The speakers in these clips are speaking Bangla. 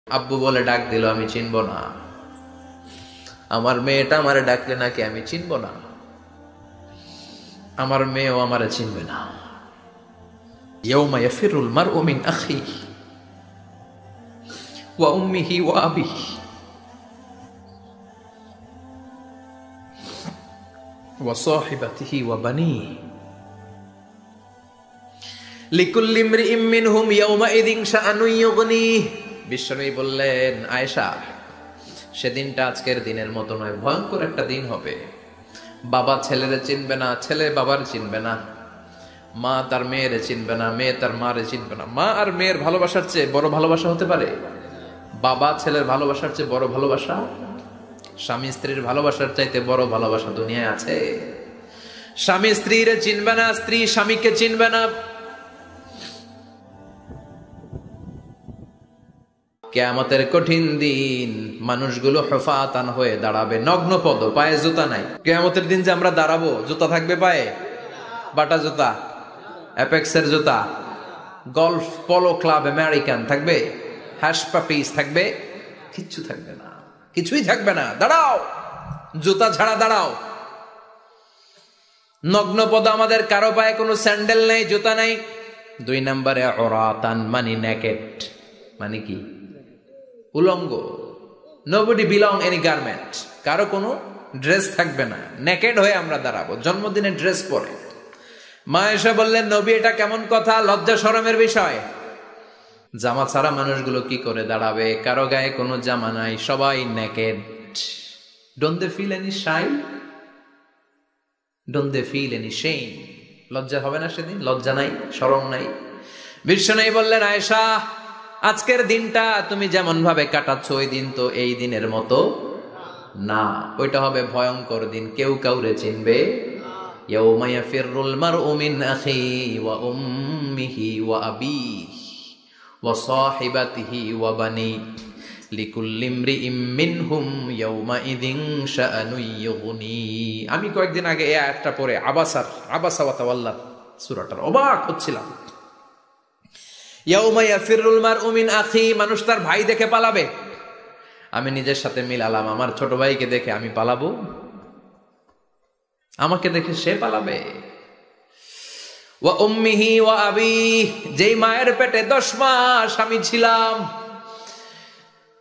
আব্বু বলে ডাক দিল, আমি চিনব না। আমার মেয়েটা আমারে ডাকলে নাকি আমি চিনব না, আমার মেয়েও আমারে চিনবে না। ইয়াউমা ইয়াফিরুল মারউ মিন আখিহি ওয়া উম্মিহি ওয়া আবিহি ওয়া সাহিবাতিহি ওয়া বানিহি লিকুল্লি ইমরিইম মিনহুম ইয়াউমাইযিন শাআনুন ইউগনিহি। বিশ্বনবী বললেন, আয়েশা, সেদিনটা আজকের দিনের মতো নয়, ভয়ঙ্কর একটা দিন হবে। বাবা ছেলেরে চিনবে না, ছেলে বাবার চিনবে না, মা তার মেয়েরে চিনবে না, মেয়ে তার মারে চিনবে না। মা আর মেয়ের ভালোবাসার চেয়ে বড় ভালোবাসা হতে পারে? বাবা ছেলের ভালোবাসার চেয়ে বড় ভালোবাসা? স্বামী স্ত্রীর ভালোবাসার চাইতে বড় ভালোবাসা দুনিয়ায় আছে? স্বামী স্ত্রীরে চিনবে না, স্ত্রী স্বামীকে চিনবে না। কিয়ামতের কঠিন দিন মানুষগুলো হুফাতান হয়ে দাঁড়াবে, নগ্ন পদ, পায়ে জুতা নাই। কিয়ামতের দিন যে আমরা দাঁড়াবো, জুতা থাকবে পায়ে? বাটা জুতা, অ্যাপেক্সের জুতা, গলফ পোলো ক্লাব আমেরিকান থাকবে? হ্যাশ পাপিস থাকবে? কিচ্ছু থাকবে না, কিছুই থাকবে না। দাঁড়াও, জুতা ছাড়া দাঁড়াও। নগ্ন পদ, আমাদের কারো পায়ে কোনো স্যান্ডেল নেই, জুতা নেই। 2 নম্বরে ওরাতান, মানে নেকেড, মানে কি? উলঙ্গ। নোবডি বিলং এনি গার্মেন্ট, কারো কোনো ড্রেস থাকবে না, নেকেড হয়ে আমরা দাঁড়াবো। জন্মদিনে ড্রেস পরে। মা এসে বললেন, নবী এটা কেমন কথা, লজ্জা শরমের বিষয়। জামা ছাড়া মানুষগুলো কি করে দাঁড়াবে? কারো গায়ে কোনো জামা নাই, সবাই naked. Don't they feel any shy? Don't they feel any shame? লজ্জা হবে না সেদিন? লজ্জা নাই, শরম নাই। বিশ্বনবী বললেন, আয়েশা, আজকের দিনটা তুমি যেমন ভাবে কাটাচ্ছ, ওই দিন তো এই দিনের মতো না। ওইটা হবে ভয়ঙ্কর দিন, কেউ কাউরে চিনবে। ইয়াউমা ইয়াফিরুল মারউ মিন আখিহি ওয়া উম্মিহি ওয়া আবিহি ওয়া সাহিবাতিহি ওয়া বানিহি লিকুল্লি ইমরিইম মিনহুম ইয়াউমাইযিন শাআনুন ইউগনিহি। আমি কয়েকদিন আগে এই আয়াতটা পড়ে আবাসা ওয়া তাওয়াল্লা সূরাটার অবাক হচ্ছিলাম। ইয়াউমা ইয়াফিরুল মারউ মিন আখিহি, মানুষ তার ভাই দেখে পালাবে। আমি নিজের সাথে মিলালাম, আমার ছোট ভাইকে দেখে আমি পালাবো? আমাকে দেখে সে পালাবে? ওয়া উম্মিহি ওয়া আবিহি, যেই মায়ের পেটে 10 মাস আমি ছিলাম,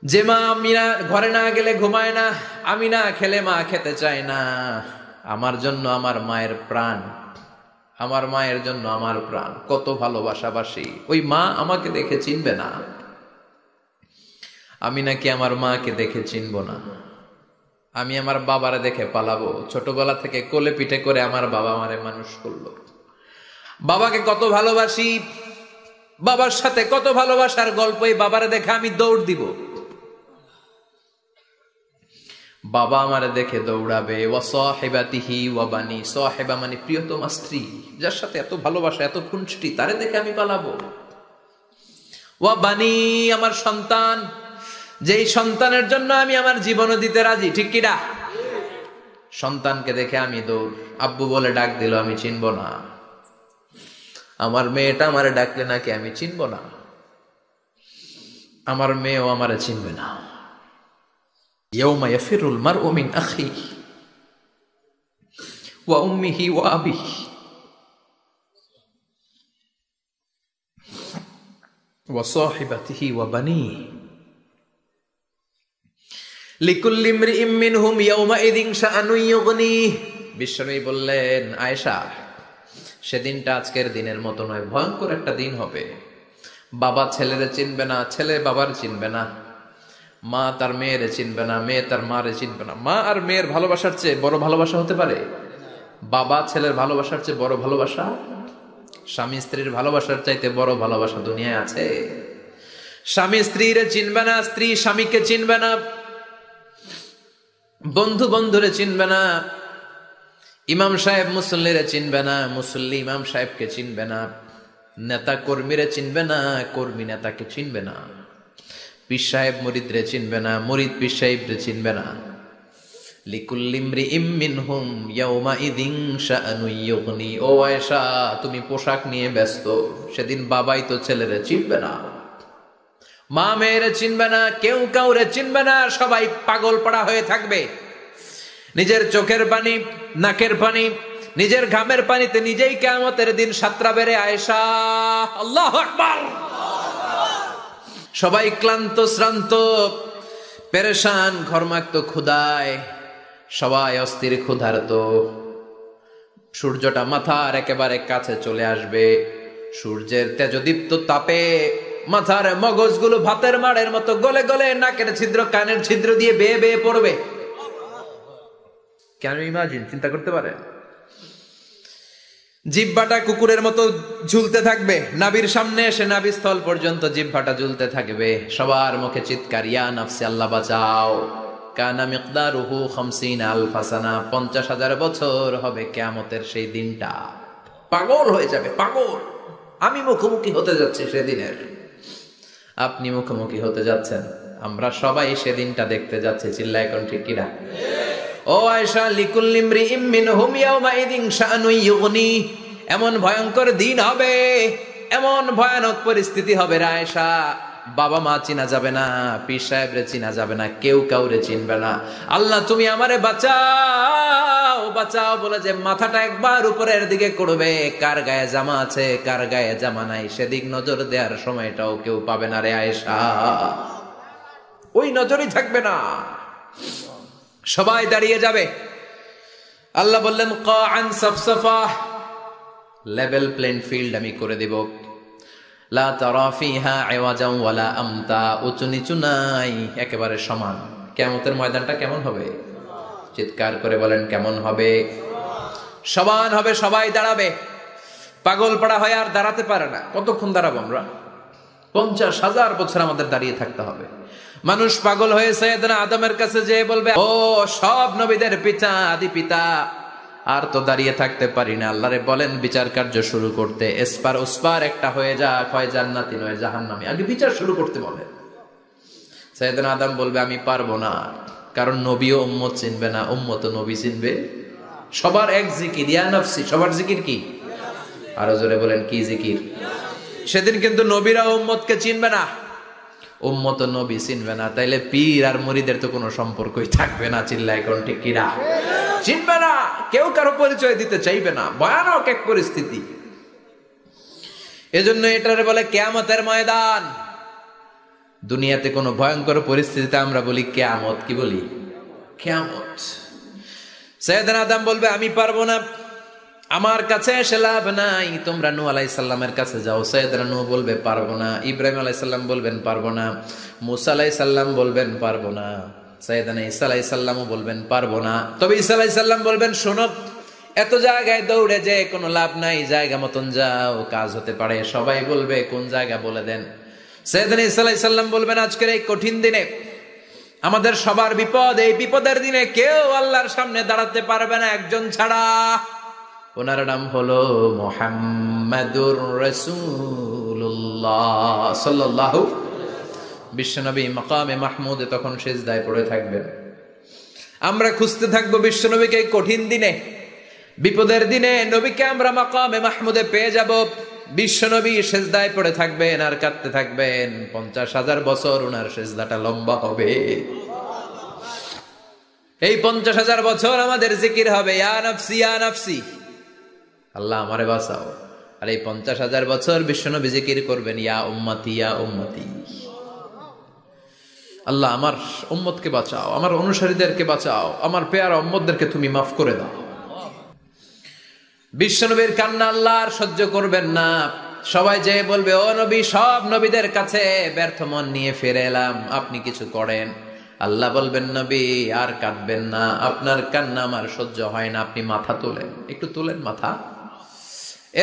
যে মা আমি না ঘরে না গেলে ঘুমায় না, আমি না খেলে মা খেতে চায় না, আমার জন্য আমার মায়ের প্রাণ, আমার মায়ের জন্য আমার প্রাণ, কত ভালোবাসাবাসী। ওই মা আমাকে দেখে চিনবে না, আমি নাকি আমার মাকে দেখে চিনব না। আমি আমার বাবারে দেখে পালাবো। ছোটবেলা থেকে কোলে পিঠে করে আমার বাবা আমারে মানুষ করলো। বাবাকে কত ভালোবাসি, বাবার সাথে কত ভালোবাসার গল্প, এই বাবারে দেখে আমি দৌড় দিব। বাবা আমারে দেখে দৌড়াবে। ওয়া সাহিবাতিহি ওয়া বানি, সাহিবা মানে প্রিয়তমা স্ত্রী, যার সাথে এত ভালোবাসা, এত খুনসুটি, তারে দেখে আমি পালাবো। ওয়া বানি, আমার সন্তান, যেই সন্তানের জন্য আমি আমার জীবনও দিতে রাজি, ঠিক কিনা? সন্তানকে দেখে আমি দৌড়। আব্বু বলে ডাক দিল, আমি চিনব না। আমার মেয়েটা আমারে ডাকলে নাকি আমি চিনব না, আমার মেয়েও আমারে চিনবে না। ইয়াউমা ইয়াফিরুল মারউ মিন আখিহি ওয়া উম্মিহি ওয়া আবিহি ওয়া সাহিবাতিহি ওয়া বানিহি লিকুল্লি ইমরিইম মিনহুম ইয়াউমাইযিন শাআনুন ইউগনিহি। বিশ্বনবী বললেন, আয়েশা, সেদিনটা আজকের দিনের মতো নয়, ভয়ঙ্কর একটা দিন হবে। বাবা ছেলেরে চিনবে না, ছেলে বাবার চিনবে না, মা তার মেয়েরে চিনবে না, মেয়ে তার মারে চিনবে না। মা আর মেয়ের ভালোবাসার চেয়ে বড় ভালোবাসা হতে পারে? বাবা ছেলের ভালোবাসার চেয়ে বড় ভালোবাসা? স্বামী স্ত্রীর ভালোবাসার চাইতে বড় ভালোবাসা দুনিয়ায় আছে? স্বামী স্ত্রীরে চিনবে না, স্ত্রী স্বামীকে চিনবে না, বন্ধু বন্ধুরে চিনবে না, ইমাম সাহেব মুসল্লিরে চিনবে না, মুসল্লি ইমাম সাহেবকে চিনবে না, নেতা কর্মীরে চিনবে না, কর্মী নেতাকে চিনবে না, পীর সাহেব মুরিদরে চিনবে না, মুরিদ পীর সাহেবরে চিনবে না। লিকুল্লি ইমরিইম মিনহুম ইয়াউমাইযিন শাআনুন ইউগনি। ও আয়েশা, তুমি পোশাক নিয়ে ব্যস্ত, সেদিন বাবাই তো ছেলেরে চিনবে না। মা মেয়েরে চিনবে না, কেউ কাউরে চিনবে না, সবাই পাগল পাড়া হয়ে থাকবে। নিজের চোখের পানি, নাকের পানি, নিজের ঘামের পানিতে নিজেই কিয়ামতের দিন সাতরা বেড়ে আয়েশা। আল্লাহু আকবার। সবাই ক্লান্ত শ্রান্ত, পেরেশান, ঘর্মাক্ত ক্ষুধায়, সবাই অস্থির ক্ষুধার্ত। সূর্যটা মাথার একেবারে কাছে চলে আসবে। সূর্যের তেজদীপ্ত তাপে মাথার মগজগুলো ভাতের মাড়ের মতো গলে গলে নাকের ছিদ্র, কানের ছিদ্র দিয়ে বেয়ে বেয়ে পড়বে। কেন ইমাজিন, চিন্তা করতে পারে? জিহ্বাটা কুকুরের মতো ঝুলতে থাকবে, নাভির সামনে এসে নাভিস্থল পর্যন্ত জিহ্বাটা ঝুলতে থাকবে। সবার মুখে চিৎকার, ইয়া নাফসি, আল্লাহ বাঁচাও। কানা মিকদারুহু 50,000 সানা, 50,000 বছর হবে কিয়ামতের সেই দিনটা। পাগল হয়ে যাবে, পাগল। আমি মুখোমুখি হতে যাচ্ছি সেদিনের, আপনি মুখোমুখি হতে যাচ্ছেন, আমরা সবাই সেদিনটা দেখতে যাচ্ছি। চিল্লায় কোন ঠিক কিনা? ও আয়েশা, লিকুল্লি ইমরিইম মিনহুম ইয়াওমাইযিন শাআনুন ইউগনি। এমন ভয়ঙ্কর দিন হবে, এমন ভয়ানক পরিস্থিতি হবে রে আয়েশা, বাবা মা চিনা যাবে না, পীর সাহেবরে চিনা যাবে না, কেউ কাউরে চিনবে না। আল্লাহ তুমি আমারে বাঁচাও, বাঁচাও বলে যে মাথাটা একবার উপরের দিকে করবে, কার গায়ে জামা আছে কার গায়ে জামা নাই সেদিক নজর দেওয়ার সময়টাও কেউ পাবে না রে আয়েশা। ওই নজরই থাকবে না, সবাই দাঁড়িয়ে যাবে। আল্লাহ বললেন কাআন সাফসাফা, লেভেল প্লেন ফিল্ড আমি করে দেব। লা তারা ফিহা আওয়াজান ওয়ালা আমতা, উঁচু নিচু নাই, একেবারে সমান। কিয়ামতের ময়দানটা কেমন হবে? চিৎকার করে বলেন কেমন হবে? সমান হবে, সবাই দাঁড়াবে। পাগল পাড়া হয় আর দাঁড়াতে পারে না। কতক্ষণ দাঁড়াবো আমরা? 50,000 বছর আমাদের দাঁড়িয়ে থাকতে হবে। মানুষ পাগল হয়ে সাইয়েদনা আদমের কাছে যেয়ে বলবে, ও সব নবীদের পিতা, আদি পিতা, আর তো দাঁড়িয়ে থাকতে পারি না, আল্লাহরে বলেন বিচার কার্য শুরু করতে। এসপার ওসপার একটা হয়ে যাক, হয় জান্নাতি নয় জাহান্নামী, আগে বিচার শুরু করতে বলে। সাইয়েদনা আদম বলবে আমি পারবো না, কারণ নবীও উম্মত চিনবে না, উম্মত নবী চিনবে। সবার এক জিকির, ইয়া নাফসি। সবার জিকির কি? আরো জোরে বলেন কি জিকির? সেদিন কিন্তু নবীরা উম্মতকে চিনবে না, উম্মত নবী চিনবে না, তাইলে পীর আর মুরিদের তো কোনো সম্পর্কই থাকবে না। চিল্লায় কোন ঠিক কিনা? চিনবে না, কেউ কারো পরিচয় দিতে চাইবে না। ভয়ানক এক পরিস্থিতি। এজন্য এটারে বলে কিয়ামতের ময়দান। দুনিয়াতে কোনো ভয়ঙ্কর পরিস্থিতিতে আমরা বলি কিয়ামত। কি বলি? কিয়ামত। সাইয়েদনা আদম বলবে আমি পারবো না, আমার কাছে এসে লাভ নাই, তোমরা নূহ আলাইহিস সালামের কাছে যাও। সাইয়েদনা নূহ বলবে পারবো না, ইব্রাহিম আলাইহিস সালাম বলবেন পারবো না, মুসা আলাইহিস সালাম বলবেন পারবো না, সাইয়েদনা ঈসা আলাইহিস সালামও বলবেন পারবো না। তবে ঈসা আলাইহিস সালাম বলবেন শোনো, এত জায়গায় দৌড়ে যে কোনো লাভ নাই, জায়গা মতন যাও, কাজ হতে পারে। সবাই বলবে কোন জায়গা বলে দেন। সাইয়েদনা ঈসা আলাইহিস সালাম বলবেন আজকের এই কঠিন দিনে আমাদের সবার বিপদ, এই বিপদের দিনে কেউ আল্লাহর সামনে দাঁড়াতে পারবে না একজন ছাড়া। ওনার নাম হলো মুহাম্মাদুর রাসূলুল্লাহ সাল্লাল্লাহু। বিশ্বনবী মাকামে মাহমুদে তখন সিজদায় পড়ে থাকবেন। আমরা খুঁজতে থাকবো বিশ্বনবীকে এই কঠিন দিনে, বিপদের দিনে নবীকে আমরা মাকামে মাহমুদে পেয়ে যাব। বিশ্বনবী সিজদায় পড়ে থাকবেন আর কাঁদতে থাকবেন। 50,000 বছর ওনার সিজদাটা লম্বা হবে। এই 50,000 বছর আমাদের জিকির হবে ইয়া নাফসি ইয়া নাফসি, আল্লাহ আমারে বাঁচাও। আর এই 50,000 বছর বিশ্বনবী জিকির করবেন ইয়া উম্মতি ইয়া উম্মতি, আল্লাহ আমার উম্মতকে বাঁচাও, আমার অনুসারীদেরকে বাঁচাও, আমার পেয়ারা উম্মতদেরকে তুমি মাফ করে দাও। বিশ্বনবীর কান্না আল্লাহ আর সহ্য করবেন না। সবাই যে বলবে ও নবী, সব নবীদের কাছে ব্যর্থ মন নিয়ে ফিরে এলাম, আপনি কিছু করেন। আল্লাহ বলবেন নবী আর কাঁদবেন না, আপনার কান্না আমার সহ্য হয় না, আপনি মাথা তোলেন, একটু তুলেন মাথা।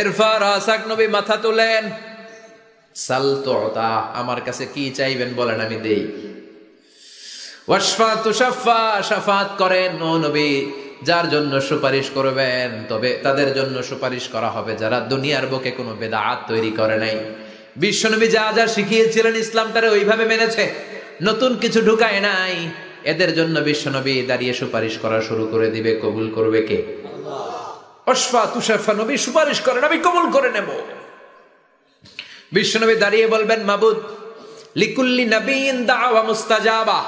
এরপর আসাক নবী মাথা তুলেন। সাল তুতা, আমার কাছে কি চাইবেন বলেন আমি দেই। ওয়াশফা তুশাফা, শাফাত করেন ও নবী, যার জন্য সুপারিশ করবেন তবে তাদের জন্য সুপারিশ করা হবে যারা দুনিয়ার বুকে কোনো বেদাত তৈরি করে নাই। বিশ্বনবী যা যা শিখিয়েছিলেন ইসলামটারে ওইভাবে মেনেছে, নতুন কিছু ঢুকায় নাই। এদের জন্য বিশ্বনবী দাঁড়িয়ে সুপারিশ করা শুরু করে দিবে। কবুল করবে কে? ওয়াশফা তুশাফা, নবী সুপারিশ করেন, আমি কবুল করে নেব। বিশ্বনবী দাঁড়িয়ে বলবেন মাবুদ, লিকুল্লি নাবিয়িন দাওয়া মুস্তাজাবা,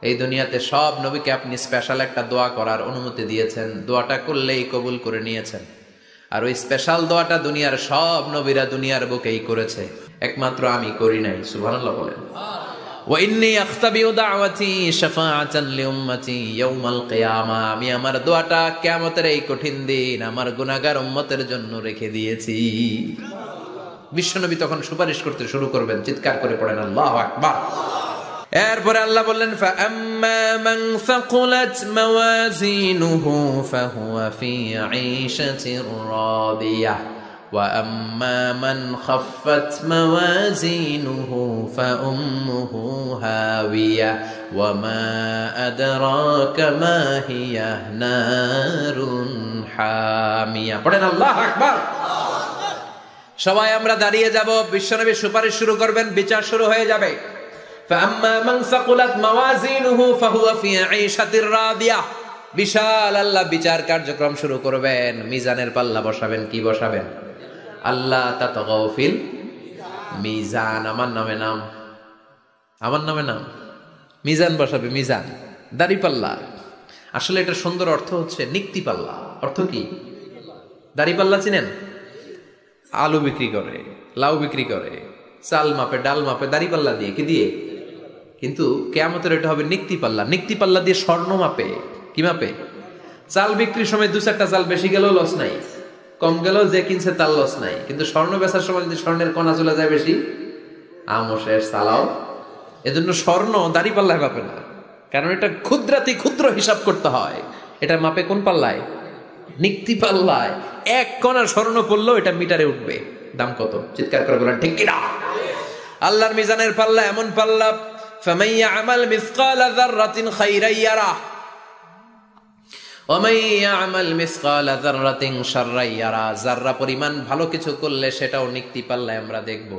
এই দুনিয়াতে সব নবীকে আপনি স্পেশাল একটা দোয়া করার অনুমতি দিয়েছেন, দোয়াটা করলেই কবুল করে নিয়েছেন। আর ওই স্পেশাল দোয়াটা দুনিয়ার সব নবীরা দুনিয়ার বুকেই করেছে, একমাত্র আমি করি নাই। সুবহানাল্লাহ বলেন। ওয়া ইন্নী আখতাবিউ দাওয়াতি শাফাআতান লিউম্মতি ইয়াউমাল কিয়ামা, আমি আমার দোয়াটা কিয়ামতের এই কঠিন দিন আমার গুনাহগার উম্মতের জন্য রেখে দিয়েছি। বিশ্বনবী তখন সুপারিশ করতে শুরু করবেন, চিৎকার করে পড়েন আল্লাহু আকবার। এরপরে আল্লাহ বললেন ফাআম্মা মান সাকুলাত মাওয়াজিনুহু ফাহুয়া ফি ঈশাতির রাদিয়াহ ওয়া আম্মা মান খাফফাত মাওয়াজিনুহু ফাউম্মুহু হাওিয়া ওয়া মা আদরাকা মা হিয়া নারুন হামিয়া। পড়েন আল্লাহু আকবার। সবাই আমরা দাঁড়িয়ে যাব, বিশ্বনবী সুপারিশ শুরু করবেন, বিচার শুরু হয়ে যাবে। فأما من ثقلت موازينه فهو في عيشة راضية, বিশাল আল্লাহ বিচার কার্যক্রম শুরু করবেন, মিজানের পাল্লা বসাবেন। কি বসাবেন? আল্লাহ তাতগাউ ফিল মিজান। আমার নামে নাম, আমার নামে নাম, মিজান বসাবে, মিজান দাড়ি পাল্লা। আসলে এটা সুন্দর অর্থ হচ্ছে নিক্তি পাল্লা। অর্থ কি? দাড়ি পাল্লা চিনেন? আলু বিক্রি করে, লাউ বিক্রি করে, চাল মাপে, ডাল মাপে, দাড়ি পাল্লা দিয়ে। কি দিয়ে? কিন্তু কিয়ামতের এটা হবে নিক্তি পাল্লা। নিক্তি পাল্লা দিয়ে স্বর্ণ মাপে। কি মাপে? চাল বিক্রির সময় 2-4টা চাল বেশি গেলেও লস নাই, কম গেলেও যে কিনছে তার লস নাই। কিন্তু স্বর্ণ বেচার সময় যদি স্বর্ণের কণা চলে যায় বেশি, আমও শেষ, চালাও। এজন্য স্বর্ণ দাড়ি পাল্লায় মাপে না, কারণ এটা ক্ষুদ্রাতি ক্ষুদ্র হিসাব করতে হয়। এটা মাপে কোন পাল্লায়? নিক্তি পাল্লায়। 1 কণার স্বর্ণ পড়লেও এটা মিটারে উঠবে। দাম কত? চিৎকার করে বলেন ঠিক কিনা? আল্লাহর মিজানের পাল্লা এমন পাল্লা, ফামান ইয়ামাল মিসকালা যাররাতিন খাইরান ইয়ারা ওয়া মান ইয়ামাল মিসকালা যাররাতিন শাররান ইয়ারা। যাররা পরিমাণ ভালো কিছু করলে সেটাও নিক্তি পাল্লায় আমরা দেখব,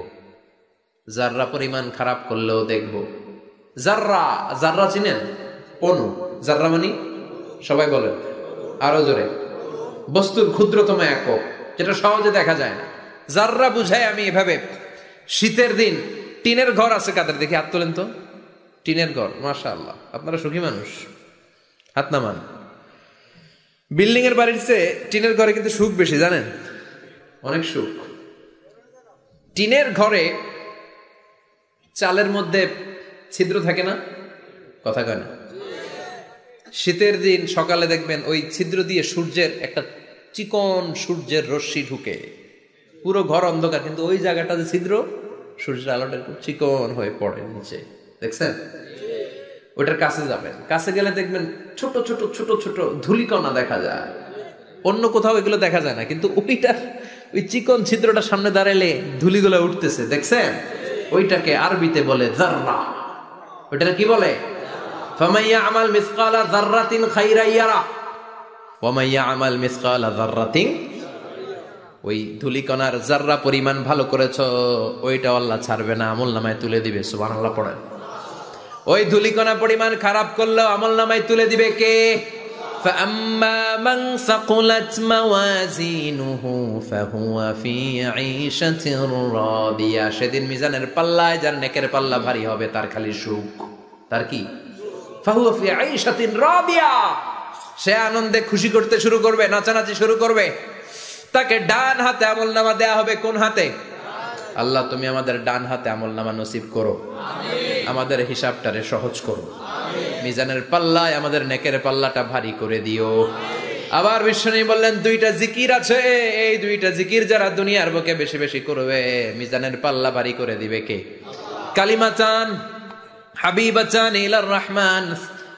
যাররা পরিমাণ খারাপ করলেও দেখব। যাররা, যাররা চিনেন? অণু। যাররা মানে সবাই বলেন আরো জোরে, বস্তুর ক্ষুদ্রতম একক, যেটা সহজে দেখা যায় না। যাররা বুঝায় আমি এভাবে, শীতের দিন টিনের ঘর আছে কাদের? দেখি হাত তোলেন তো। টিনের ঘর, মাশাআল্লাহ, আপনারা সুখী মানুষ, হাত নামান। বিল্ডিং এর বাড়ির চেয়ে টিনের ঘরে কিন্তু সুখ বেশি, জানেন? অনেক সুখ। টিনের ঘরে চালের মধ্যে ছিদ্র থাকে না? কথা কয় না? শীতের দিন সকালে দেখবেন ওই ছিদ্র দিয়ে সূর্যের একটা চিকন সূর্যের রশ্মি ঢুকে, পুরো ঘর অন্ধকার, কিন্তু ওই জায়গাটা যে ছিদ্র, সূর্যের আলোটা খুব চিকন হয়ে পড়ে নিচে, দেখছেন? ওটার কাছে যাবেন, কাছে গেলে দেখবেন ছোট ছোট ছোট ছোট ধূলিকণা দেখা যায়। অন্য কোথাও এগুলো দেখা যায় না, কিন্তু ওইটা, ওই চিকন ছিদ্রটা সামনে দাঁড়াইলে ধূলিগুলো উঠতেছে, দেখছেন? ওইটাকে আরবিতে বলে যাররা। ওইটা কি বলে? ফামান ইয়ামাল মিসকালা যাররাতিন খাইরান ইয়ারা ওয়া মান ইয়ামাল মিসকালা যাররাতিন, ওই ধূলিকণার যাররা পরিমাণ ভালো করেছো ওইটা আল্লাহ ছাড়বে না, আমলনামায় তুলে দিবে। সুবহানাল্লাহ পড়েন। ওই ধূলিকণা পরিমাণ খারাপ করলেও আমলনামায় তুলে দিবে কে? ফাআম্মা মান সাকুলাত মাওয়াজিনুহু ফাহুয়া ফি ঈশাতির রাদিয়া, সেদিন মিজানের পাল্লায় যার নেকের পাল্লা ভারী হবে তার খালি সুখ। তার কি? ফাহুয়া ফি ঈশাতির রাদিয়া, সে আনন্দে খুশি করতে শুরু করবে, নাচানাচি শুরু করবে। তাকে ডান হাতে আমলনামা দেয়া হবে। কোন হাতে? আল্লাহ তুমি আমাদের ডান হাতে আমলনামা নসিব করো, আমাদের হিসাবটারে সহজ করো, মিজানের পাল্লায় আমাদের নেকের পাল্লাটা ভারী করে দিও। আবার বিশ্বনবী বললেন 2টা জিকির আছে, এই 2টা জিকির যারা দুনিয়ার বুকে বেশি বেশি করবে মিজানের পাল্লা ভারী করে দিবে কে? কালিমাতান হাবিবাতান ইলার রহমান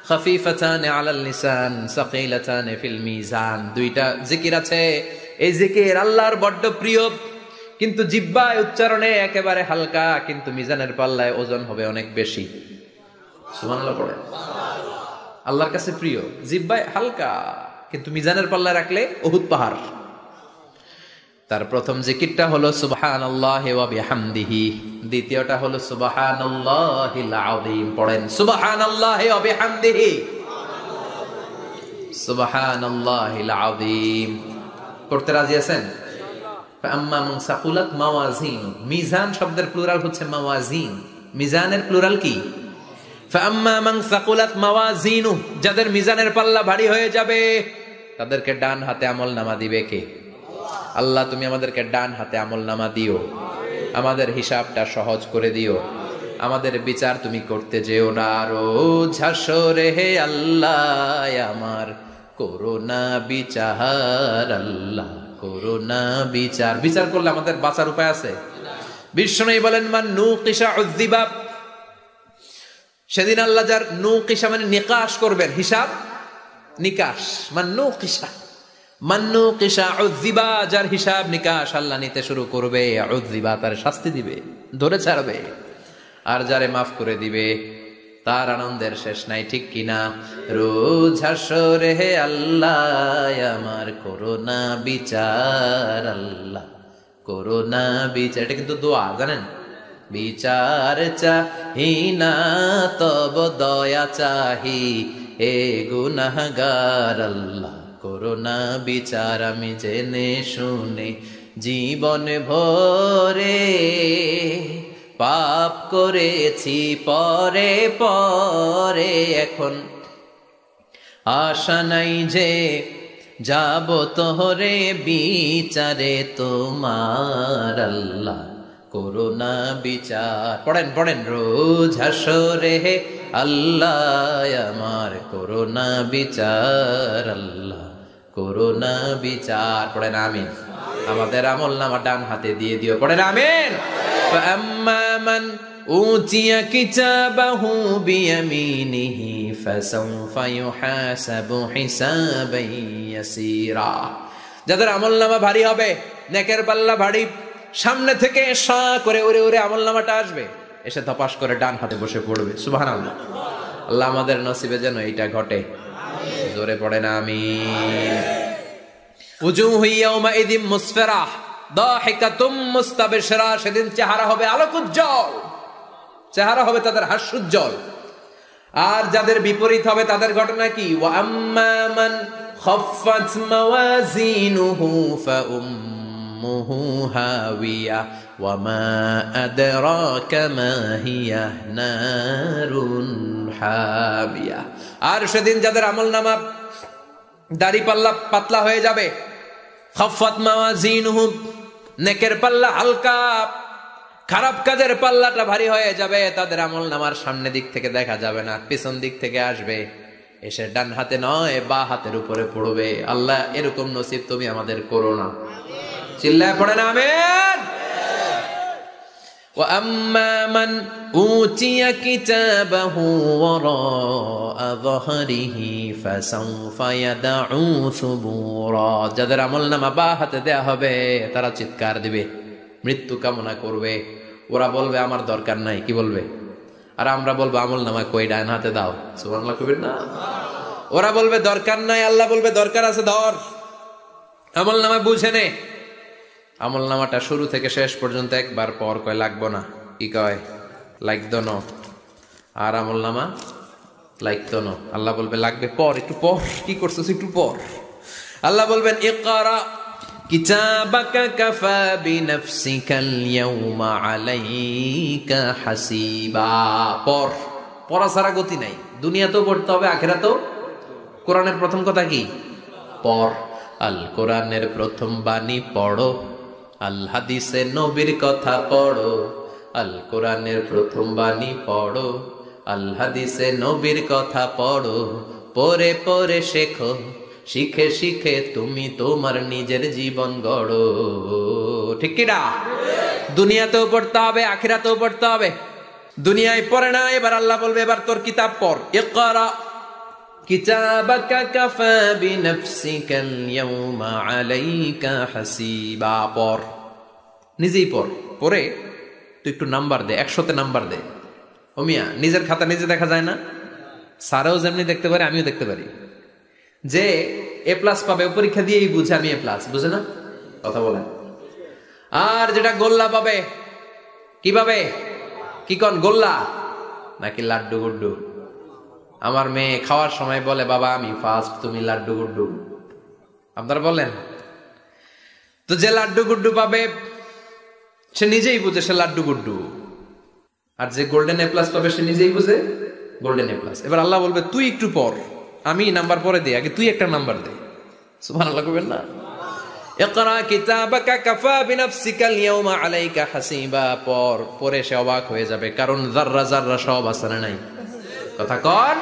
খাফিফাতান আলাল লিসান সাকিলাতান ফিল মিজান। 2টা জিকির আছে, এই জিকির আল্লাহর বড্ড প্রিয়, কিন্তু জিহ্বায় উচ্চারণে একেবারে হালকা, কিন্তু মিজানের পাল্লায় ওজন হবে অনেক বেশি। সুবহানাল্লাহ পড়ে। আল্লাহর কাছে প্রিয়, জিহ্বায় হালকা, কিন্তু মিজানের পাল্লায় রাখলে উহুদ পাহাড়। তার প্রথম জিকিরটা হলো সুবহানাল্লাহি ওয়া বিহামদিহি, দ্বিতীয়টা হলো সুবহানাল্লাহিল আযীম। পড়েন সুবহানাল্লাহি ওয়া বিহামদিহি, সুবহানাল্লাহিল আযীম। পড়তে রাজি আছেন? ফাআম্মা মান সাকুলাত মাওয়াজিন, মিজান শব্দের প্লুরাল হচ্ছে মাওয়াজিন। মিজানের প্লুরাল কি? ফাআম্মা মান সাকুলাত মাওয়াজিনু, যাদের মিজানের পাল্লা ভারী হয়ে যাবে তাদেরকে ডান হাতে আমলনামা দিবে কে? আল্লাহ তুমি আমাদেরকে ডান হাতে আমলনামা দিও, আমাদের হিসাবটা সহজ করে দিও, আমাদের বিচার তুমি করতে যেও না। রোজ হাসরে হে আল্লাহ আমার করোনা বিচার, আল্লাহ করোনা বিচার। বিচার করলে আমাদের বাঁচার উপায় আছে? বিষ্ণু বলেন মান নুকিশা উযযিবা, সেদিন আল্লাহ যার নুকিশা মানে নিকাশ করবেন, হিসাব নিকাশ। মান নুকিশা উযযিবা, যার হিসাব নিকাশ আল্লাহ নিতে শুরু করবে, উযযিবা তার শাস্তি দিবে, ধরে ছাড়বে। আর যারে মাফ করে দিবে তার আনন্দের শেষ নাই, ঠিক কিনা? রোজ হাসরে হে আল্লাহ আমার করোনা বিচার, আল্লাহ করোনা বিচার। এটা কিন্তু দোয়া, জানেন? বিচার চাহি না তব দয়া চাহি এ গুনাহগার, আল্লাহ করোনা বিচার। আমি জেনে শুনে জীবন ভরে পাপ করেছি পরে পরে, এখন আশা নাই যে যাব তোহরে বিচারে তোমার, আল্লাহ করোনা বিচার। পড়েন রোজ হাসরে হে আল্লাহ আমার করোনা বিচার, আল্লাহ করোনা বিচার। পড়েন আমিন। আমাদের আমলনামা ডান হাতে দিয়ে দিও, পড়েন আমিন। فأما من أوتي كتابه بيمينه فسوف يحاسب حسابا يسيرا, যাদের আমলনামা ভারী হবে, নেকের পাল্লা ভারী, সামনে থেকে সা করে উড়ে উড়ে আমলনামাটা আসবে, এসে ধপাস করে ডান হাতে বসে পড়বে। সুবহানাল্লাহ। আল্লাহ আমাদের নসিবে যেন এটা ঘটে, জোরে পড়েন আমিন। উজুহু ইয়াউমাইযিন মুসফিরাহ দাহিকাতুম মুস্তাবশিরা, সেদিন চেহারা হবে আলোকোজ্জ্বল, চেহারা হবে তাদের হাস্যোজ্জ্বল। আর যাদের বিপরীত হবে তাদের ঘটনা কি? ওয়া আম্মা মান খাফফাত মাওয়াজিনুহু ফাউম্মুহু হাওিয়া ওয়া মা আদরাকা মা হিয়া নারুন হামিয়া। আর সেদিন যাদের আমলনামা দাড়ি পাল্লা পাতলা হয়ে যাবে, খাফফাত মাওয়াজিনুহু নেকের পাল্লা হালকা, খারাপ কাজের পাল্লাটা ভারী হয়ে যাবে, তাদের আমলনামার সামনে দিক থেকে দেখা যাবে না, পিছন দিক থেকে আসবে, এসে ডান হাতে নয় বা হাতের উপরে পড়বে। আল্লাহ এরকম নসিব তুমি আমাদের করো না। চিল্লায় পড়েন আমিন। ওয়া আম্মা মান উতিয়া কিতাবাহু ওয়ারা যাহরিহি ফাসাউফা ইয়াদউ সুবুরা, যাদের আমলনামা বা হাতে দেয়া হবে তারা চিৎকার দিবে, মৃত্যু কামনা করবে। ওরা বলবে আমার দরকার নাই, কি বলবে? আর আমরা বলবো আমলনামা কই, ডান হাতে দাও। সুবহানাল্লাহ কইবেন না? ওরা বলবে দরকার নাই, আল্লাহ বলবে দরকার আছে, ধর আমলনামা বুঝে নে। আমলনামাটা শুরু থেকে শেষ পর্যন্ত একবার পর কয় লাগবো না, কি কয়? লাগতো না। আর আমলনামা লাগতো না, আল্লাহ বলবে লাগবে পর, একটু পর, কি করছিস একটু পর। আল্লাহ বলবেন ইকরা কিতাবাকা কাফা বিনাফসিকাল ইয়াউমা আলাইকা হাসিবা, পর। পড়া ছাড়া গতি নাই, দুনিয়াতেও পড়তে হবে, আখিরাতেও। কোরআনের প্রথম কথা কি? পর। আল কোরআনের প্রথম বাণী পড়ো, আল হাদিসে নবীর কথা পড়ো। আল কোরআনের প্রথম বাণী পড়ো, আল হাদিসে নবীর কথা পড়ো। পড়ে পড়ে শেখো, শিখে শিখে তুমি তোমার নিজের জীবন গড়ো। ঠিক কি না? দুনিয়াতেও পড়তে হবে, আখিরাতেও পড়তে হবে। দুনিয়ায় পড়ে না, এবার আল্লাহ বলবে এবার তোর কিতাব পড়। ইকরা কিতাবাকা কাফা বিনাফসিকাল ইয়াউমা আলাইকা হাসিবা, পড়, নিজেই পড়। পড়ে তুই একটু নাম্বার দে, 100তে নাম্বার দে। ও মিয়া, নিজের খাতা নিজে দেখা যায় না? স্যারও যেমনি দেখতে পারে, আমিও দেখতে পারি। যে এ প্লাস পাবে পরীক্ষা দিয়েই বুঝে আমি এ প্লাস, বুঝে না? কথা বলেন। আর যেটা গোল্লা পাবে, কি পাবে? কি কন, গোল্লা নাকি লাড্ডু গুড্ডু? আমার মেয়ে খাওয়ার সময় বলে বাবা আমি ফার্স্ট, তুমি লাড্ডু গুড্ডু। আপনারা বলেন তো, যে লাড্ডু গুড্ডু পাবে সে নিজেই বুঝে সে লাড্ডু গুড্ডু। আর যে গোল্ডেন এ প্লাস পাবে সে নিজেই বুঝে গোল্ডেন এ প্লাস। এবার আল্লাহ বলবে তুই একটু পর, আমি নাম্বার পরে দে, আগে তুই একটা নাম্বার দে। সুবহানাল্লাহ কইবেন না? ইকরা কিতাবাকা কাফা বিনাফসিকা আল-ইয়াওমা আলাইকা হাসিবা, পরে সে অবাক হয়ে যাবে, কারণ যাররা যাররা সব আছে না নাই? কথা কন।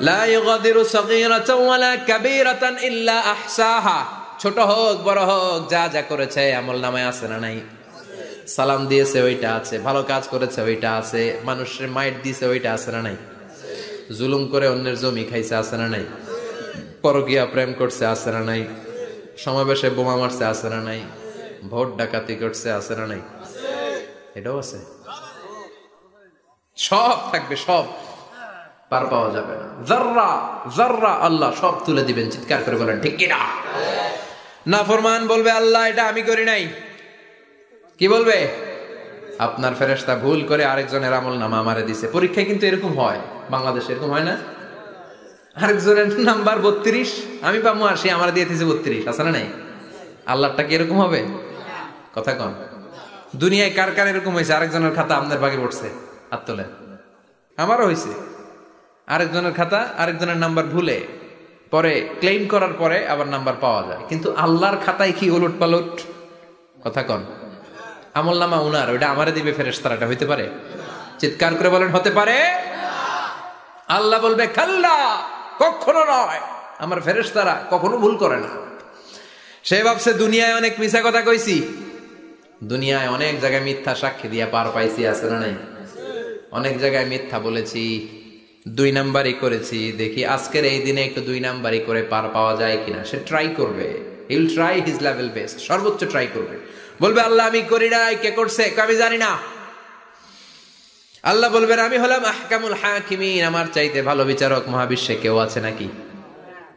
লা ইউগাদিরু সাগীরাতান ওয়ালা কাবীরাতান ইল্লা আহসাহা, ছোট হোক বড় হোক যা যা করেছে আমলনামায় আছে না নাই? সালাম দিয়েছে ওইটা আছে, ভালো কাজ করেছে ওইটা আছে, মানুষের মাইট দিয়েছে ওইটা আছে না নাই? জুলুম করে অন্যের জমি খাইছে আছে না নাই? পরকীয়া প্রেম করছে আছে না নাই? সমাবেশে বোমা মারছে আছে না নাই? ভোট ডাকাতি করছে আছে না নাই? এটাও আছে, সব থাকবে, সব পার পাওয়া যাবে না। যাররা যাররা আল্লাহ সব তুলে দিবেন। চিৎকার করে বলেন ঠিক কিনা? নাফরমান বলবে আল্লাহ এটা আমি করি নাই। কি বলবে? আপনার ফেরেশতা ভুল করে আরেকজনের আমলনামা আমারে দিছে। পরীক্ষায় কিন্তু এরকম হয়, বাংলাদেশে এরকম হয় না? আরেকজনের নাম্বার 32, আমি পাবো 80, আমার দিয়ে দিয়েছে 32, আছে না নাই? আল্লাহটা কি এরকম হবে? কথা কন। দুনিয়ায় কার কার এরকম হয়েছে আরেকজনের খাতা আপনার ভাগে পড়ছে? হাত তোলেন। আমারও হয়েছে, আরেকজনের খাতা আরেকজনের নাম্বার ভুলে পরে ক্লেম করার পরে আবার নাম্বার পাওয়া যায়, কিন্তু আল্লাহর খাতায় কি উলট পালট? কথা কন। আমলনামা উনার, ওইটা আমারে দিবে ফেরেশতারা, এটা হইতে পারে? চিৎকার করে বলেন হতে পারে? আল্লাহ বলবে খাল্লা, কখনো নয়, আমার ফেরেশতারা কখনো ভুল করে না। সে ভাবছে দুনিয়ায় অনেক মিথ্যা কথা কইছি, দুনিয়ায় অনেক জায়গায় মিথ্যা সাক্ষী দিয়া পার পাইছি, আছে না নাই? অনেক জায়গায় মিথ্যা বলেছি, 2 নাম্বারই করেছি, দেখি আজকের এই দিনে একটু 2 নাম্বারই করে পার পাওয়া যায় কিনা। সে ট্রাই করবে, he will try his level best, সর্বোচ্চ ট্রাই করবে। বলবে আল্লাহ আমি করি নাই, কে করছে? আমি জানি না। আল্লাহ বলবেন আমি হলাম আহকামুল হাকিমিন, আমার চাইতে ভালো বিচারক মহাবিশ্বে কেউ আছে নাকি?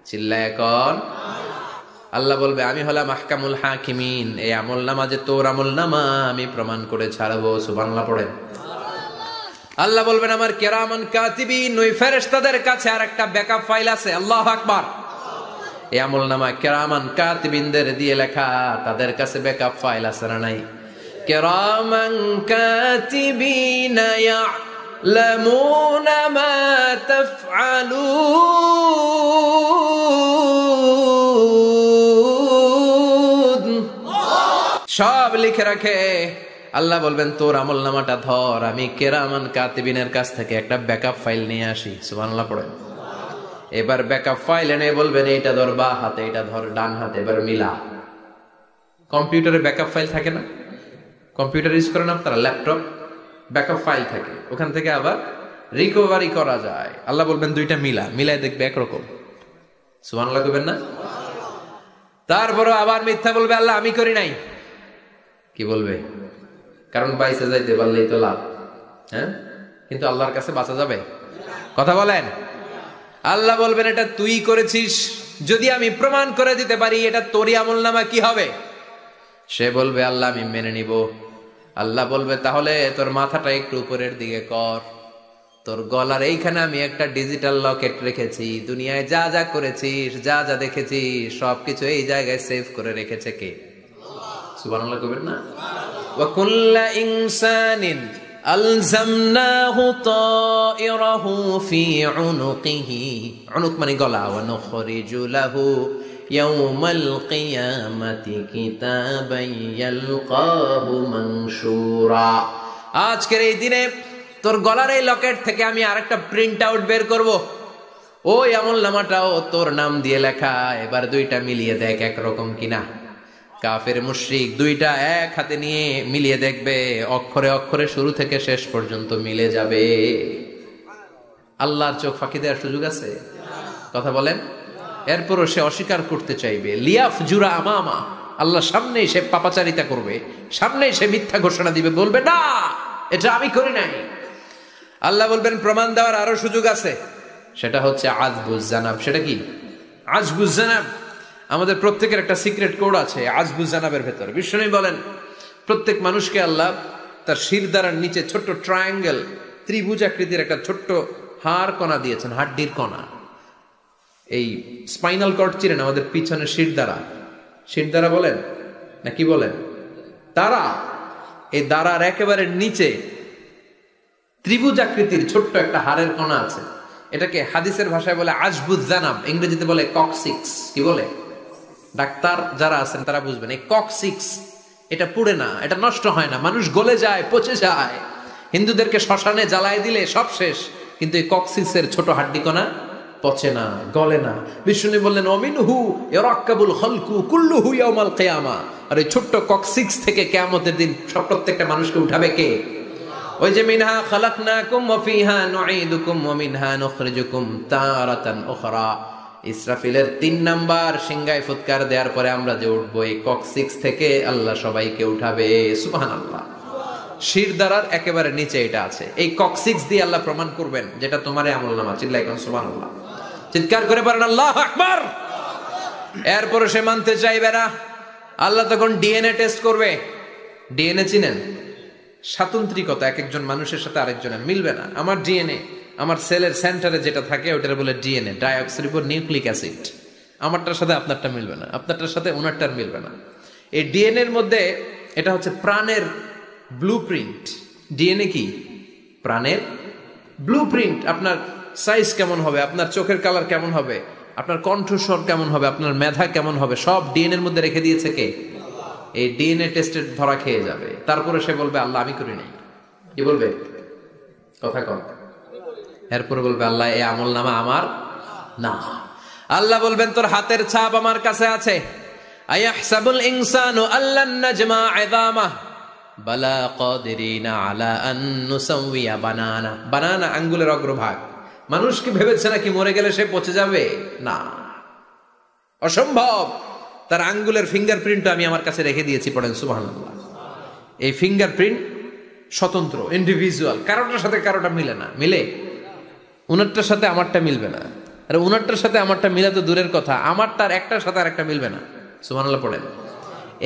চিল্লায় এখন। আল্লাহ বলবে আমি হলাম আহকামুল হাকিমিন, এই আমলনামা যে তোর আমলনামা আমি প্রমাণ করে ছাড়বো। সুবহানাল্লাহ পড়েন। আল্লাহ বলবেন আমার কিরামান কাতিবিন, ওই ফেরেশতাদের কাছে আর একটা ব্যাকআপ ফাইল আছে। আল্লাহু আকবার। এই আমলনামা কিরামান কাতিবিনদের দিয়ে লেখা, তাদের কাছে ব্যাকআপ ফাইল আছে না নাই? কিরামান কাতিবিনা ইয়ালামুনা মা তাফআলুন, সব লিখে রাখে। আল্লাহ বলবেন তোর আমলনামাটা ধর, আমি কিরামান কাতিবিনের কাছ থেকে একটা ব্যাকআপ ফাইল নিয়ে আসি। সুবহানাল্লাহ পড়েন। এবার ব্যাকআপ ফাইল এনে বলবেন এইটা ধর বা হাতে, এটা ধর ডান হাতে, এবার মিলা। কম্পিউটারে ব্যাকআপ ফাইল থাকে না? কম্পিউটার ইউজ করেন আপনারা, ল্যাপটপ, ব্যাকআপ ফাইল থাকে, ওখান থেকে আবার রিকভারি করা যায়। আল্লাহ বলবেন দুইটা মিলা, মিলাই দেখবে একরকম। সুবহানাল্লাহ কইবেন না? তারপরও আবার মিথ্যা বলবে আল্লাহ আমি করি নাই। কি বলবে? কারণ বাইসে যাইতে পারলেই তো লাভ, হ্যাঁ? কিন্তু আল্লাহর কাছে বাঁচা যাবে? কথা বলেন। আল্লাহ বলবেন এটা তুই করেছিস, যদি আমি প্রমাণ করে দিতে পারি এটা তোরই আমলনামা, কি হবে? সে বলবে আল্লাহ আমি মেনে নিব। আল্লাহ বলবে তাহলে তোর মাথাটা একটু উপরের দিকে কর, তোর গলার এইখানে আমি একটা ডিজিটাল লকেট রেখেছি, দুনিয়ায় যা যা করেছিস, যা যা দেখেছিস সবকিছু এই জায়গায় সেভ করে রেখেছে কে? সুবহানাল্লাহ কইবেন না? ওয়া কুল্লা ইনসানিন আলজামনাহু তায়রাহু ফি উনুকিহি, উনুক মানে গলা, ওয়া নুখরিজু লাহু ইয়াউমাল কিয়ামাতি কিতাবান ইয়ালকাহু মানশুরা। আজকের এই দিনে তোর গলার এই লকেট থেকে আমি আরেকটা প্রিন্ট আউট বের করব, ওই আমলনামাটাও তোর নাম দিয়ে লেখা। এবার দুইটা মিলিয়ে দেখ একরকম কিনা। কাফের মুশরিক দুইটা এক হাতে নিয়ে মিলিয়ে দেখবে, অক্ষরে অক্ষরে শুরু থেকে শেষ পর্যন্ত মিলে যাবে। আল্লাহর চোখ ফাঁকি দেওয়ার সুযোগ আছে? কথা বলেন। এরপরও সে অস্বীকার করতে চাইবে। লিয়াফ জুরা আমামা, আল্লাহর সামনেই সে পাপাচারিতা করবে, সামনেই সে মিথ্যা ঘোষণা দিবে, বলবে না এটা আমি করি নাই। আল্লাহ বলবেন প্রমাণ দেওয়ার আরো সুযোগ আছে, সেটা হচ্ছে আজবুজ জানাব। সেটা কি? আজবুজ জানাব। আমাদের প্রত্যেকের একটা সিক্রেট কোড আছে আজবুজ জানাবের ভেতর। বিশ্বনবী বলেন প্রত্যেক মানুষকে আল্লাহ তার শিরদাঁড়ার নিচে ছোট্ট ট্রায়াঙ্গেল, ত্রিভুজ আকৃতির একটা ছোট্ট হাড় কণা দিয়েছেন, হাড্ডির কণা। এই স্পাইনাল কর্ড চিনেন, আমাদের পিছনে শিরদাঁড়া, শিরদাঁড়া বলেন না কি বলেন? তারা, এই দাঁড়ার একেবারে নিচে ত্রিভুজ আকৃতির ছোট্ট একটা হাড়ের কণা আছে, এটাকে হাদিসের ভাষায় বলে আজবুজ জানাব, ইংরেজিতে বলে ককসিক্স। কি বলে? ডাক্তার যারা আছেন তারা বুঝবেন। এই ককসিক্স এটা পুড়ে না, এটা নষ্ট হয় না, মানুষ গলে যায়, পচে যায়। হিন্দুদেরকে শ্মশানে জ্বালায় দিলে সব শেষ, কিন্তু এই ককসিক্সের ছোট হাড্ডি কণা পচে না, গলে না। বিষ্ণু বললেন অমিনহু ইয়ারাক্কাবুল খালকু কুল্লুহু ইয়াউমাল কিয়ামা। আর এই ছোট্ট ককসিক্স থেকে কিয়ামতের দিন সব প্রত্যেকটা মানুষকে উঠাবে কে? ওই যে মিনহা খালাকনাকুম ওয়া ফিহা নুঈদুকুম ওয়া মিনহা নুখরিজুকুম তারাতান উখরা। ইসরাফিলের 3 নাম্বার সিংহায় ফুৎকার দেওয়ার পরে আমরা যে উঠবো, এই ককসিক্স থেকে আল্লাহ সবাইকে উঠাবে। সুবহানাল্লাহ। শিরদাঁড়ার একেবারে নিচে এটা আছে। এই ককসিক্স দিয়ে আল্লাহ প্রমাণ করবেন যেটা তোমার আমলনামা। চিল্লায় কোন সুবহানাল্লাহ, চিৎকার করে পারেন আল্লাহু আকবার। এরপরে সে মানতে চাইবে না। আল্লাহ তখন ডিএনএ টেস্ট করবে। ডিএনএ চিনেন? স্বাতন্ত্রিকতা, এক একজন মানুষের সাথে আরেকজনের মিলবে না। আমার ডিএনএ, আমার সেলের সেন্টারে যেটা থাকে ওটার বলে ডিএনএ, ডাইঅক্সিরিবোনিউক্লিক অ্যাসিড। আমারটার সাথে আপনারটা মিলবে না, আপনারটার সাথে ওনারটার মিলবে না। এই ডিএনএ এর মধ্যে এটা হচ্ছে প্রাণের ব্লুপ্রিন্ট। ডিএনএ কি? প্রাণের ব্লুপ্রিন্ট। আপনার সাইজ কেমন হবে, আপনার চোখের কালার কেমন হবে, আপনার কণ্ঠস্বর কেমন হবে, আপনার মেধা কেমন হবে, সব ডিএনএ এর মধ্যে রেখে দিয়েছে কে? এই ডিএনএ টেস্টের ধরা খেয়ে যাবে। তারপরে সে বলবে আল্লাহ আমি করি নাই। কি বলবে? কথা কম। এরপরে বলবে আল্লাহ এই আমলনামা আমার না। আল্লাহ বলবেন তোর হাতের ছাপ আমার কাছে আছে। আয়াহসাবুল ইনসানু আল্লান নাজমা ইযামা বালা কাদিরিনা আলা আন নুসাউইয়া বানানা। বানানা আঙ্গুলের অগ্রভাগ। মানুষ কি ভেবেছে নাকি মরে গেলে সে পচে যাবে? না, অসম্ভব। তার আঙ্গুলের ফিঙ্গারপ্রিন্ট আমি আমার কাছে রেখে দিয়েছি। পড়েন সুবহানাল্লাহ। এই ফিঙ্গারপ্রিন্ট স্বতন্ত্র, ইন্ডিভিজুয়াল, কারোটার সাথে কারোটা মিলে না। মিলে? উনারটার সাথে আমারটা মিলবে না। আর উনারটার সাথে আমারটা মিলা তো দূরের কথা, আমারটার একটার সাথে আরেকটা মিলবে না। সুবহানাল্লাহ পড়েন।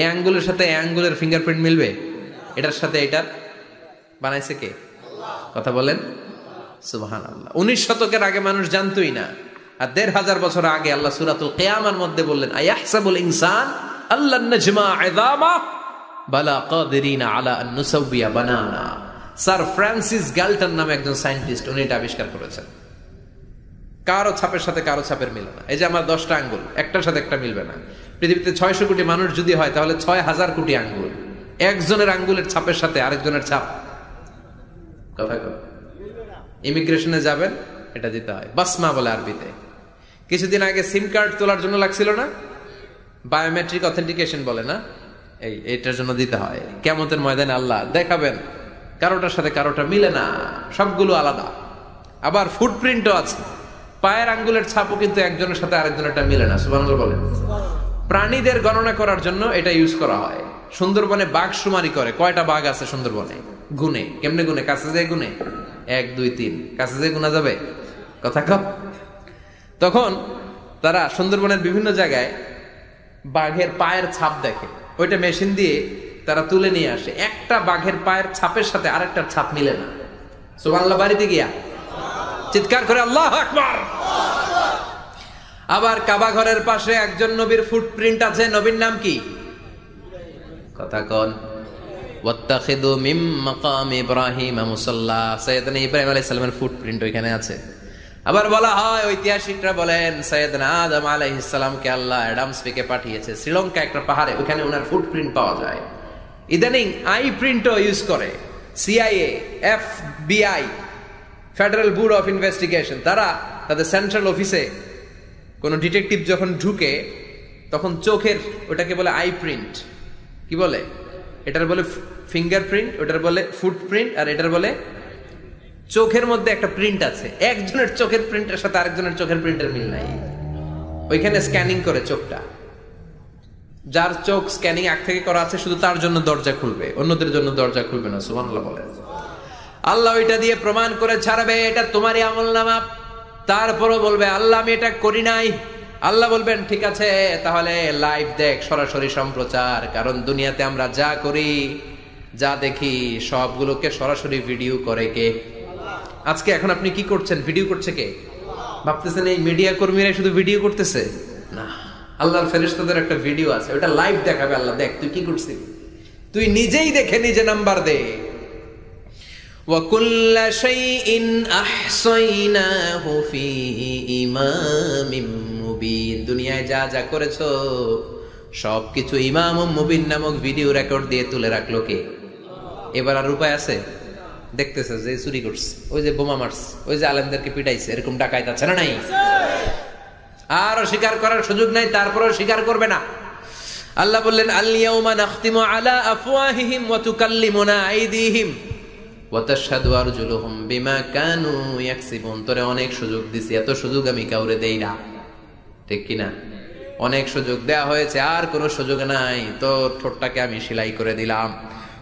এই আঙ্গুলের সাথে এই আঙ্গুলের ফিঙ্গারপ্রিন্ট মিলবে? এটার সাথে এটার বানাইছে কে? কথা বলেন সুবহানাল্লাহ। 19 শতকের আগে মানুষ জানতোই না। আর 1500 বছর আগে আল্লাহ সূরাতুল কিয়ামার মধ্যে বললেন আয়াহসাবুল ইনসান আল্লান নাজমা ইযামা বালা কাদিরিনা আলা আন নুসাউইয়া বানানা। স্যার ফ্রান্সিস গ্যালটন নামে একজন সায়েন্টিস্ট, উনি এটা আবিষ্কার করেছেন। কারো ছাপের সাথে কারো ছাপের মিলে না। এই যে আমার 10টা আঙ্গুল, একটার সাথে একটা মিলবে না। পৃথিবীতে 600 কোটি মানুষ যদি হয় তাহলে 6000 কোটি আঙ্গুল। একজনের আঙ্গুলের ছাপের সাথে আরেকজনের ছাপ কথা কর। ইমিগ্রেশনে যাবেন, এটা দিতে হয়, বাসমা বলে আরবিতে। কিছুদিন আগে সিম কার্ড তোলার জন্য লাগছিল না, বায়োমেট্রিক অথেন্টিকেশন বলে না, এইটার জন্য দিতে হয়। কিয়ামতের ময়দানে আল্লাহ দেখাবেন কারোটার সাথে কারোটা মিলে না, সবগুলো আলাদা। আবার ফুটপ্রিন্টও আছে, পায়ের আঙ্গুলের ছাপও কিন্তু একজনের সাথে আরেকজনেরটা মিলে না। সুবহানাল্লাহ বলেন। প্রাণীদের গণনা করার জন্য এটা ইউজ করা হয়। সুন্দরবনে বাঘ শুমারি করে, কয়টা বাঘ আছে সুন্দরবনে গুনে। কেমনে গুনে? কাছে যায় গুনে, 1 2 3, কাছে যায় গুনা যাবে? কথা কম। তখন তারা সুন্দরবনের বিভিন্ন জায়গায় বাঘের পায়ের ছাপ দেখে, ওইটা মেশিন দিয়ে তারা তুলে নিয়ে আসে। একটা বাঘের পায়ের ছাপের সাথে আরেকটার ছাপ মিলে না। সুবহানাল্লাহ। বাড়িতে গিয়া চিৎকার করে আল্লাহু আকবার। আবার কাবা ঘরের পাশে একজন নবীর ফুটপ্রিন্ট আছে। নবীর নাম কি? কথা কোন। ওয়াত্তাখিযু মিন মাকাম ইব্রাহিম মুসাল্লা। সাইয়েদনা ইব্রাহিম আলাইহিস সালামের ফুটপ্রিন্ট ওইখানে আছে। আবার বলা হয়, ঐতিহাসিকরা বলেন সাইয়েদনা আদম আলাইহিস সালামকে আল্লাহ অ্যাডামস থেকে পাঠিয়েছে শ্রীলঙ্কা একটা পাহাড়ে, ওখানে ওনার ফুটপ্রিন্ট পাওয়া যায়। ইদানিং আই প্রিন্টও ইউজ করে CIA, FBI, federal bureau of investigation. তারা তাদের সেন্ট্রাল অফিসে কোন ডিটেকটিভ যখন ঢুকে তখন চোখের, ওটাকে বলে আই প্রিন্ট। কি বলে? এটার বলে ফিঙ্গারপ্রিন্ট, ওটার বলে ফুটপ্রিন্ট, আর এটার বলে চোখের মধ্যে একটা প্রিন্ট আছে। একজনের চোখের প্রিন্টের সাথে আরেকজনের চোখের প্রিন্টের মিল নাই। ওইখানে স্ক্যানিং করে চোখটা। যার চোখ স্ক্যানিং আগ থেকে করা আছে শুধু তার জন্য দরজা খুলবে, অন্যদের জন্য দরজা খুলবে না। সুবহানাল্লাহ বলেন। আল্লাহ ওইটা দিয়ে প্রমাণ করে ছাড়বে এটা তোমারই আমলনামা। তারপরও বলবে আল্লাহ আমি এটা করি নাই। আল্লাহ বলবেন ঠিক আছে, তাহলে লাইভ দেখ, সরাসরি সম্প্রচার। কারণ দুনিয়াতে আমরা যা করি, যা দেখি, সবগুলোকে সরাসরি ভিডিও করে কে? আজকে এখন আপনি কি করছেন, ভিডিও করছে কে? ভাবতেছেন এই মিডিয়া কর্মীরা শুধু ভিডিও করতেছে? না, আল্লাহর ফেরেশতাদের একটা ভিডিও আছে, ওটা লাইভ দেখাবে। আল্লাহ দেখ তুই কি করছিস, তুই নিজেই দেখে নিজে নাম্বার দে। وَكُلَّ شَيْءٍ أَحْصَيْنَاهُ فِي إِمَامٍ مُبِينٍ দুনিয়ায় যা যা করেছো সবকিছু ইমাম মুবিন নামক ভিডিও রেকর্ড দিয়ে তুলে রাখলো কে? এবার আর উপায় আছে? দেখতেছে যে চুরি করছে, ওই যে বোমা মারছে, ওই যে আলেমদেরকে পিটাইছে, এরকম ডাকাইত আছে না নাই? আর স্বীকার করার সুযোগ নাই, তারপরেও স্বীকার করবে না। আল্লাহ বললেন আল-ইয়াউমা নাখতিমু আলা আফওয়াহিহিম ওয়া তুকাল্লিমুনা আইদিহিম ওয়া তাশহাদু আরজুলুহুম বিমা কানু ইয়াকসিবুন। তোরে অনেক সুযোগ দিছি, এত সুযোগ আমি কাউরে দেই না, ঠিক কি না? অনেক সুযোগ দেয়া হয়েছে, আর কোনো সুযোগ নাই, তোর ঠোঁটটাকে আমি সেলাই করে দিলাম।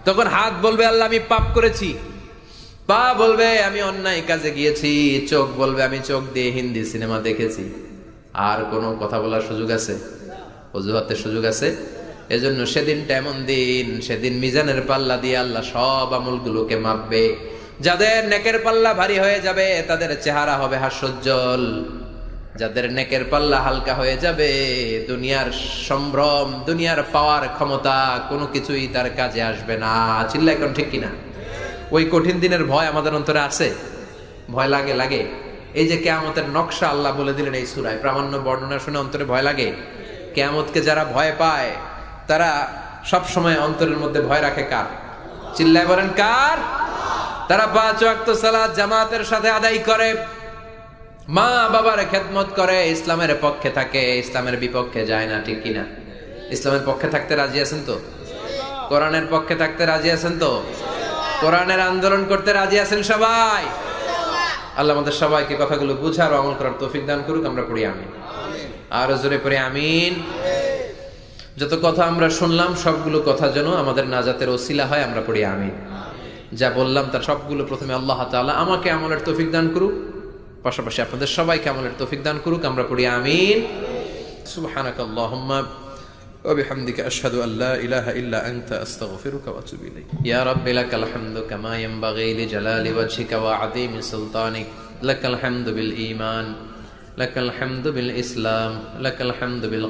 তখন হাত বলবে আল্লাহ আমি পাপ করেছি, পা বলবে আমি অন্যায় কাজে গিয়েছি, চোখ বলবে আমি চোখ দিয়ে হিন্দি সিনেমা দেখেছি। আর কোনো কথা বলার সুযোগ আছে? অজুহাতের সুযোগ আছে? এজন্য সেদিনটা এমন দিন, সেদিন মিজানের পাল্লা দিয়ে আল্লাহ সব আমলগুলোকে মাপবে। যাদের নেকের পাল্লা ভারী হয়ে যাবে তাদের চেহারা হবে হাস্যোজ্জ্বল, যাদের নেকের পাল্লা হালকা হয়ে যাবে দুনিয়ার সম্ভ্রম, দুনিয়ার পাওয়ার ক্ষমতা কোনো কিছুই তার কাজে আসবে না। চিল্লা এখন ঠিক কিনা? ওই কঠিন দিনের ভয় আমাদের অন্তরে আছে? ভয় লাগে? লাগে। এই যে কিয়ামতের নকশা আল্লাহ বলে দিলেন এই সূরায়, প্রামাণ্য বর্ণনা শুনে অন্তরে ভয় লাগে। কিয়ামতকে যারা ভয় পায় তারা সব সময় অন্তরের মধ্যে ভয় রাখে কার? চিল্লায় বলেন কার? তারা 5 ওয়াক্ত সালাত জামাতের সাথে আদায় করে, মা বাবার খেদমত করে, ইসলামের পক্ষে থাকে, ইসলামের বিপক্ষে যায় না, ঠিক কিনা? ইসলামের পক্ষে থাকতে রাজি আছেন তো? কোরআনের পক্ষে থাকতে রাজি আছেন তো? কোরআনের আন্দোলন করতে রাজি আছেন সবাই? আল্লাহ আমাদের সবাইকে কথাগুলো বুঝার ও আমল করার তৌফিক দান করুক। আমরা পড়ি আমিন। আর জোরে পড়ি আমিন। যত কথা আমরা শুনলাম সবগুলো কথা যেন আমাদের নাজাতের ওসিলা হয়, আমরা পড়ি আমিন। যা বললাম তার সবগুলো প্রথমে আল্লাহ তাআলা আমাকে আমলের তৌফিক দান করুক, পাশাপাশি আপনাদের সবাইকে আমলের তৌফিক দান করুক। আমরা পড়ি আমিন। সুবহানাকাল্লাহুম্মা ওয়া বিহামদিকা আশহাদু আল লা ইলাহা ইল্লা আনতা আস্তাগফিরুকা ওয়া আতুবু ইলাইক। ইয়া রাব্বি লাকাল হামদু কামা ইয়ানবাগি লিজালালি ওয়াজহিকা ওয়া আযীমি সুলতানিক। লাকাল হামদু বিল ঈমান, লাকাল হামদু বিল ইসলাম, লাকাল হামদু বিল